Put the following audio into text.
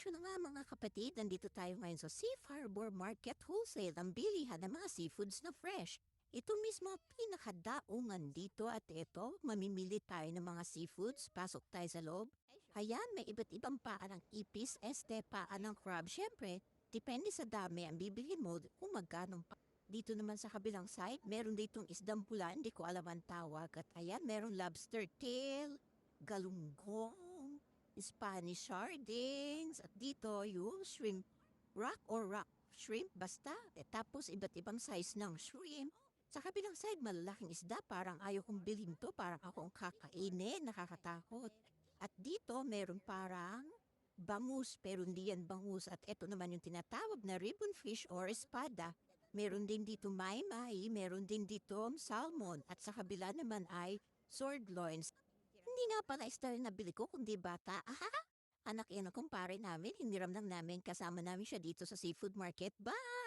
Diretso na nga mga kapatid, nandito tayo ngayon sa Safe Harbor Market Wholesale, ang bilihan ng mga seafoods na fresh. Ito mismo ang pinakadaungan dito at ito, mamimili tayo ng mga seafoods, pasok tayo sa loob. Ayan, may iba't ibang paan ng ipis, paan ng crab. Siyempre, depende sa dami ang bibilhin mo kung magkano pa. Dito naman sa kabilang side, meron ditong isdang pula, hindi ko alam ang tawag. At ayan, meron lobster tail, galunggong, Spanish sardines, at dito yung shrimp, rock shrimp, basta. Tapos iba't ibang size ng shrimp. Sa kabilang side, malalaking isda, parang ayaw kong bilhin to, parang akong kakainin, nakakatakot. At dito, meron parang bangus, pero hindi yan bangus. At ito naman yung tinatawag na ribbon fish or espada. Meron din dito maymay, meron din dito salmon, at sa kabila naman ay sword loins. Hindi nga pala isda yung nabili ko kundi bata. Anak yan ang kumpare namin, hiniram lang namin kasama namin siya dito sa seafood market. Bye!